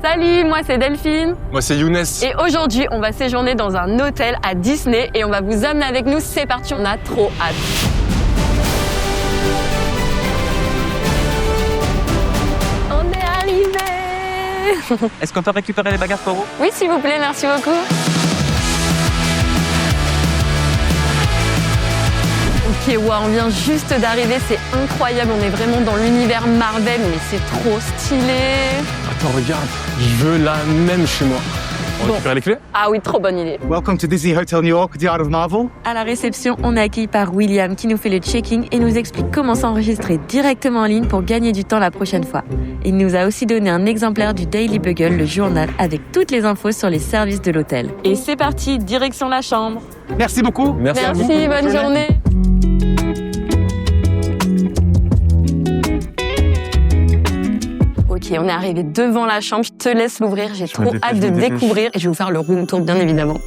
Salut, moi c'est Delphine. Moi c'est Younes. Et aujourd'hui, on va séjourner dans un hôtel à Disney et on va vous amener avec nous. C'est parti, on a trop hâte. On est arrivé. Est-ce qu'on peut récupérer les bagages pour vous? Oui, s'il vous plaît, merci beaucoup. Ok, wow, on vient juste d'arriver, c'est incroyable, on est vraiment dans l'univers Marvel, mais c'est trop stylé. Attends, regarde, je veux la même chez moi. On récupère les clés? Ah oui, trop bonne idée. Welcome to Disney Hotel New York, the Art of Marvel. À la réception, on est accueilli par William qui nous fait le checking et nous explique comment s'enregistrer directement en ligne pour gagner du temps la prochaine fois. Il nous a aussi donné un exemplaire du Daily Bugle, le journal, avec toutes les infos sur les services de l'hôtel. Et c'est parti, direction la chambre. Merci beaucoup. Merci à vous. Merci, bonne journée. Ok, on est arrivé devant la chambre, je te laisse l'ouvrir, j'ai trop hâte de découvrir et je vais vous faire le room tour bien évidemment.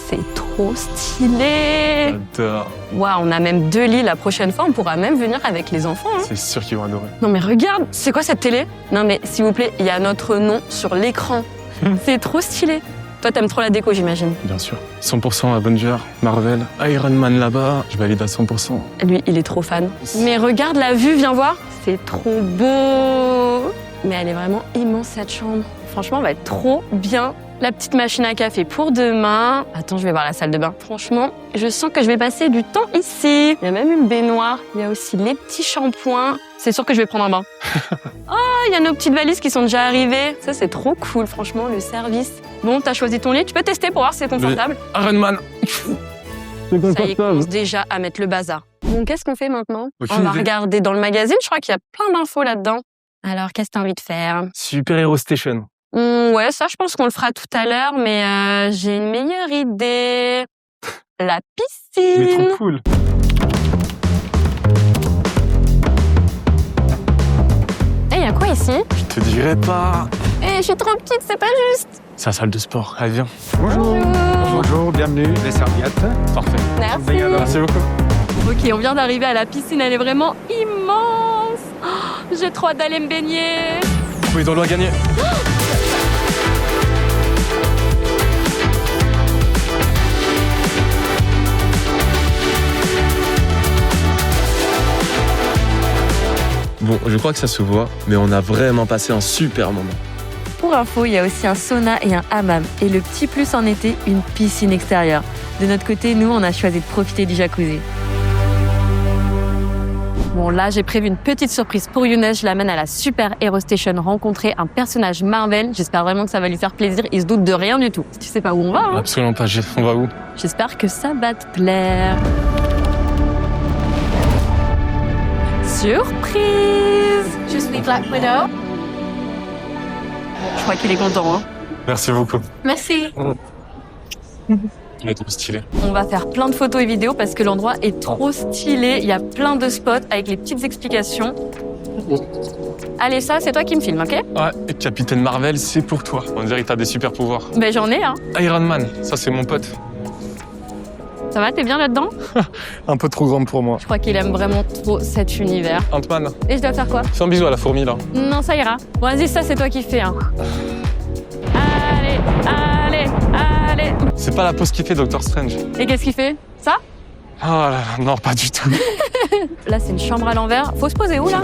C'est trop stylé. J'adore. Waouh, on a même 2 lits, la prochaine fois on pourra même venir avec les enfants. Hein. C'est sûr qu'ils vont adorer. Non mais regarde, c'est quoi cette télé? Non mais s'il vous plaît, il y a notre nom sur l'écran. C'est trop stylé. Toi t'aimes trop la déco j'imagine. Bien sûr. 100% Avenger, Marvel, Iron Man là-bas, je valide à 100%. Lui, il est trop fan. Mais regarde la vue, viens voir. C'est trop beau. Mais elle est vraiment immense cette chambre. Franchement, elle va être trop bien. La petite machine à café pour demain. Attends, je vais voir la salle de bain. Franchement, je sens que je vais passer du temps ici. Il y a même une baignoire. Il y a aussi les petits shampoings. C'est sûr que je vais prendre un bain. Oh, il y a nos petites valises qui sont déjà arrivées. Ça, c'est trop cool, franchement, le service. Bon, t'as choisi ton lit. Tu peux tester pour voir si c'est confortable. Iron Man. Ça y est, commence déjà à mettre le bazar. Bon, qu'est-ce qu'on fait maintenant? Aucune On va idée. regarder dans le magazine. Je crois qu'il y a plein d'infos là-dedans. Alors, qu'est-ce que t'as envie de faire? Super Hero Station. Ouais, ça, je pense qu'on le fera tout à l'heure, mais j'ai une meilleure idée. La piscine. Mais trop cool. Eh, y a quoi ici? Je te dirais pas. Eh, je suis trop petite, c'est pas juste. C'est la salle de sport. Allez, viens. Bonjour. Bonjour, bienvenue. Les serviettes. Parfait. Merci. Merci beaucoup. Ok, on vient d'arriver à la piscine, elle est vraiment immense. Oh, j'ai trop hâte d'aller me baigner. Oui, dans l'eau à gagner. Bon, je crois que ça se voit, mais on a vraiment passé un super moment. Pour info, il y a aussi un sauna et un hammam. Et le petit plus en été, une piscine extérieure. De notre côté, nous, on a choisi de profiter du jacuzzi. Bon, là, j'ai prévu une petite surprise pour Younes. Je l'amène à la Super Hero Station rencontrer un personnage Marvel. J'espère vraiment que ça va lui faire plaisir. Il se doute de rien du tout. Tu sais pas où on va, hein? Absolument pas. On va où? J'espère que ça va te plaire. Surprise! Je suis Black Widow. Je crois qu'il est content, hein? Merci beaucoup. Merci. Il est trop stylé. On va faire plein de photos et vidéos parce que l'endroit est trop stylé. Il y a plein de spots avec les petites explications. Allez, ça, c'est toi qui me filmes, ok? Ouais, et Capitaine Marvel, c'est pour toi. On dirait que t'as des super pouvoirs. Ben, j'en ai, hein. Iron Man, ça c'est mon pote. Ça va, t'es bien là-dedans? Un peu trop grande pour moi. Je crois qu'il aime vraiment trop cet univers. Ant-Man, Et je dois faire quoi? fais un bisou à la fourmi là. Non, ça ira. Bon, vas-y, ça, c'est toi qui fais, hein. Allez, allez, allez. C'est pas la pause qu'il fait Doctor Strange. Et qu'est-ce qu'il fait? Ça? Oh là là, non, pas du tout. Là, c'est une chambre à l'envers. Faut se poser où, là?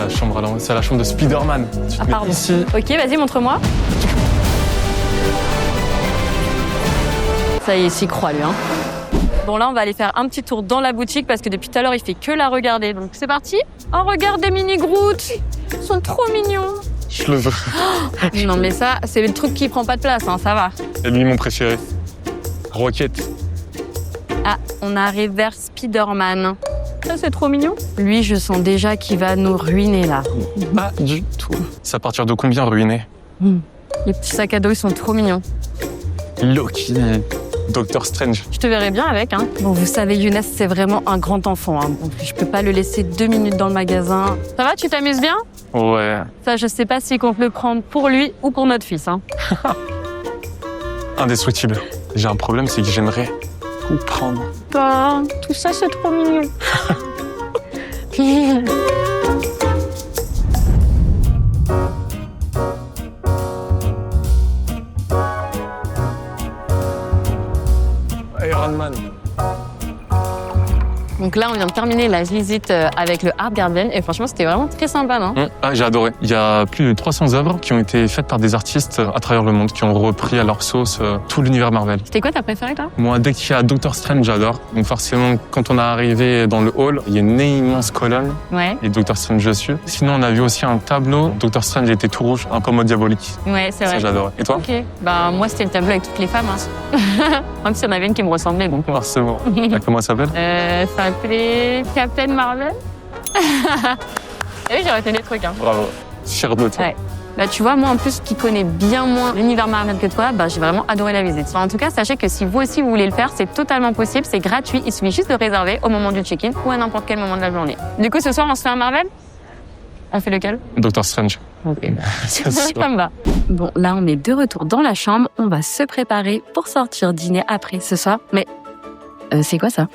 C'est la chambre de Spider-Man. Tu te Ah, mets pardon. ici. Ok, vas-y, montre-moi. Ça y est, il s'y croit, lui, hein. Bon, là, on va aller faire un petit tour dans la boutique parce que depuis tout à l'heure, il fait que la regarder. Donc, c'est parti. Oh, regarde des mini-Groot. Ils sont trop mignons. Je le veux. Non, mais ça, c'est le truc qui prend pas de place, hein, ça va. Et lui, mon préféré. Rocket. Ah, on arrive vers Spider-Man. Ça, c'est trop mignon. Lui, je sens déjà qu'il va nous ruiner, là. Pas du tout. C'est à partir de combien ruiné? Les petits sacs à dos, ils sont trop mignons. Loki. Doctor Strange. Je te verrai bien avec, hein. Bon, vous savez, Younes, c'est vraiment un grand enfant, hein. Donc, je peux pas le laisser 2 minutes dans le magasin. Ça va, tu t'amuses bien? Ouais. Ça, je sais pas s'il compte le prendre pour lui ou pour notre fils, hein. Indestructible. J'ai un problème, c'est que j'aimerais tout prendre. Bah, tout ça, c'est trop mignon. Donc là, on vient de terminer la visite avec le Art Garden et franchement, c'était vraiment très sympa, non? Ah, j'ai adoré. Il y a plus de 300 œuvres qui ont été faites par des artistes à travers le monde, qui ont repris à leur sauce tout l'univers Marvel. C'était quoi ta préférée, toi? Moi, dès qu'il y a Doctor Strange, j'adore. Donc forcément, quand on est arrivé dans le hall, il y a une immense colonne Ouais. et Doctor Strange dessus. Sinon, on a vu aussi un tableau. Doctor Strange était tout rouge, un peu en mode diabolique. Ouais, c'est Ça, vrai. j'adorais. Et toi? Ok. Bah, moi, c'était le tableau avec toutes les femmes. Hein. Même s'il y en avait une qui me ressemblait, donc. Forcément. Comment ça s'appelle? Ça s'appelait Captain Marvel. Et oui, j'ai arrêté des trucs. Hein. Bravo. Fier de toi. Ouais. Bah, tu vois, moi, en plus, qui connais bien moins l'univers Marvel que toi, bah, j'ai vraiment adoré la visite. Enfin, en tout cas, sachez que si vous aussi vous voulez le faire, c'est totalement possible, c'est gratuit. Il suffit juste de réserver au moment du check-in ou à n'importe quel moment de la journée. Du coup, ce soir, on se fait un Marvel? On fait lequel? Doctor Strange. Ok. C'est sûr. Ça me va. Bon, là, on est de retour dans la chambre. On va se préparer pour sortir dîner après ce soir. Mais c'est quoi ça?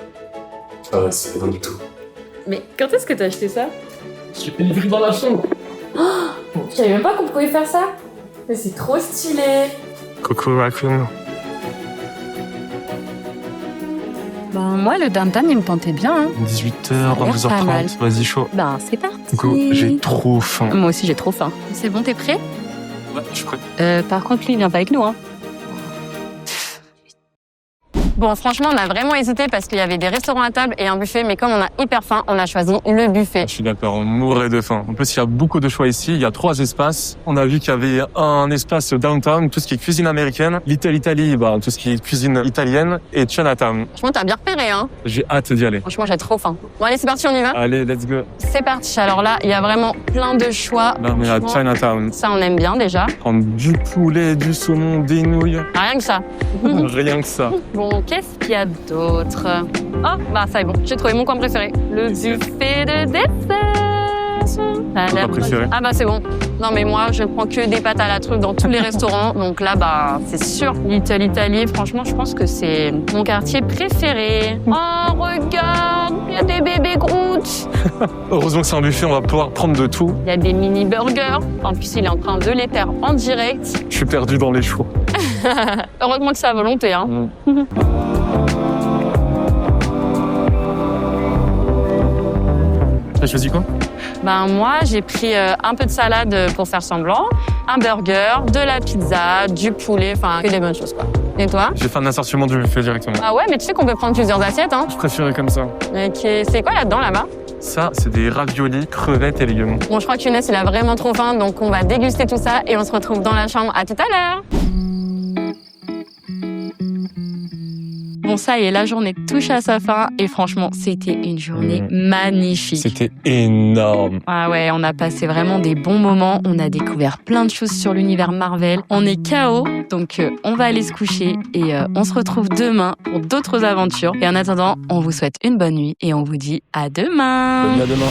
Ah, c'est rien du tout. Mais quand est-ce que t'as acheté ça? J'ai pris dans la chambre. Je savais même pas qu'on pouvait faire ça. Mais c'est trop stylé. Coucou Raccoon. Ben, moi, le downtown, il me tentait bien. Hein. 18h, Ça a l'air pas mal. 11h30, vas-y chaud. Ben, c'est parti. Coucou, j'ai trop faim. Moi aussi, j'ai trop faim. C'est bon, t'es prêt? Ouais, je suis prêt. Par contre, lui, il vient pas avec nous. Hein. Bon, franchement, on a vraiment hésité parce qu'il y avait des restaurants à table et un buffet, mais comme on a hyper faim, on a choisi le buffet. Je suis d'accord, on mourrait de faim. En plus, il y a beaucoup de choix ici. Il y a 3 espaces. On a vu qu'il y avait un espace downtown, tout ce qui est cuisine américaine. Little Italy, bah, tout ce qui est cuisine italienne. Et Chinatown. Franchement, t'as bien repéré, hein. J'ai hâte d'y aller. Franchement, j'ai trop faim. Bon, allez, c'est parti, on y va. Allez, let's go. C'est parti. Alors là, il y a vraiment plein de choix. Là, on est à Franchement, Chinatown. ça, on aime bien déjà. Prendre du poulet, du saumon, des nouilles. Rien que ça. Rien que ça. Bon, qu'est-ce qu'il y a d'autre? Oh, bah ça est bon. J'ai trouvé mon coin préféré. Le buffet de dessert. Ça a Ton l'air plat préféré? Ah bah c'est bon. Non mais moi, je prends que des pâtes à la truffe dans tous les restaurants. Donc là, bah c'est sûr. Little Italy, franchement, je pense que c'est mon quartier préféré. Oh, regarde, il y a des bébés Groot. Heureusement que c'est un buffet, on va pouvoir prendre de tout. Il y a des mini burgers. En plus, il est en train de les faire en direct. Je suis perdu dans les choix. Heureusement que c'est à volonté, hein. T'as choisi quoi? Ben moi, j'ai pris un peu de salade pour faire semblant, un burger, de la pizza, du poulet, enfin que des bonnes choses quoi. Et toi? J'ai fait un assortiment du buffet directement. Ah ouais, mais tu sais qu'on peut prendre plusieurs assiettes, hein. Je préférais comme ça. Ok, c'est quoi là-dedans là-bas? Ça, c'est des raviolis, crevettes et légumes. Bon, je crois que Younes il a vraiment trop faim, donc on va déguster tout ça et on se retrouve dans la chambre. À tout à l'heure. Bon, ça y est, la journée touche à sa fin et franchement, c'était une journée magnifique. C'était énorme. Ah ouais, on a passé vraiment des bons moments, on a découvert plein de choses sur l'univers Marvel. On est KO, donc on va aller se coucher et on se retrouve demain pour d'autres aventures. Et en attendant, on vous souhaite une bonne nuit et on vous dit à demain. Bonne nuit, à demain.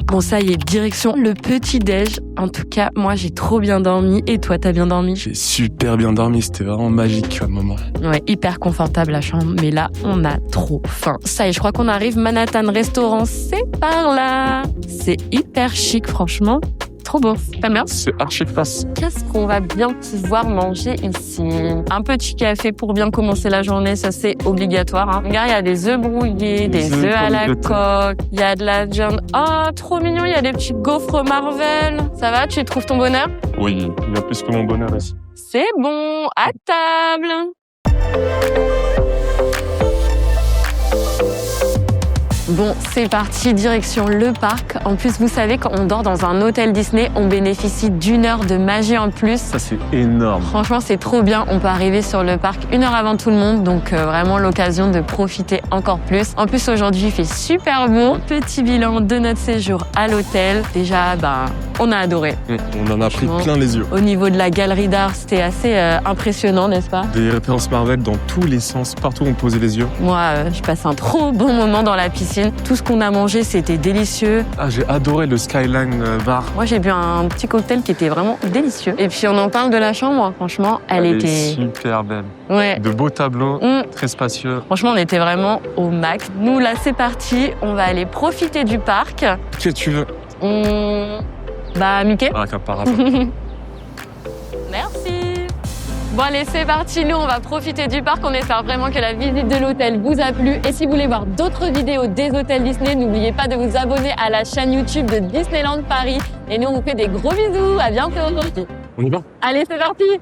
Bon, ça y est, direction le petit-déj. En tout cas, moi, j'ai trop bien dormi. Et toi, t'as bien dormi? J'ai super bien dormi, c'était vraiment magique comme moment. Ouais, hyper confortable la chambre. Mais là, on a trop faim. Ça y est, je crois qu'on arrive. Manhattan Restaurant, c'est par là. C'est hyper chic, franchement. Trop beau. T'aimes bien? C'est archi classe. Qu'est-ce qu'on va bien pouvoir manger ici? Un petit café pour bien commencer la journée, ça c'est obligatoire. Hein. Regarde, il y a des œufs brouillés, des œufs à la coque, il y a de la viande. Oh, trop mignon, il y a des petits gaufres Marvel. Ça va, tu trouves ton bonheur? Oui, il y a plus que mon bonheur ici. C'est bon, à table. Bon, c'est parti, direction le parc. En plus, vous savez, quand on dort dans un hôtel Disney, on bénéficie d'1 heure de magie en plus. Ça, c'est énorme. Franchement, c'est trop bien. On peut arriver sur le parc 1 heure avant tout le monde, donc vraiment l'occasion de profiter encore plus. En plus, aujourd'hui, il fait super beau. Petit bilan de notre séjour à l'hôtel. Déjà, on a adoré. On en a pris plein les yeux. Au niveau de la galerie d'art, c'était assez impressionnant, n'est-ce pas? Des références Marvel dans tous les sens, partout où on posait les yeux. Moi, je passe un trop bon moment dans la piscine. Tout ce qu'on a mangé, c'était délicieux. Ah, j'ai adoré le Skyline Bar. Moi, j'ai bu un petit cocktail qui était vraiment délicieux. Et puis, on en parle de la chambre. Franchement, elle était super belle. Ouais. De beaux tableaux, très spacieux. Franchement, on était vraiment au max. Nous, là, c'est parti. On va aller profiter du parc. Qu'est-ce que tu veux? Mickey. Ah, par Merci. Bon allez, c'est parti, nous on va profiter du parc, on espère vraiment que la visite de l'hôtel vous a plu. Et si vous voulez voir d'autres vidéos des hôtels Disney, n'oubliez pas de vous abonner à la chaîne YouTube de Disneyland Paris. Et nous on vous fait des gros bisous, à bientôt. On y va? Allez, c'est parti!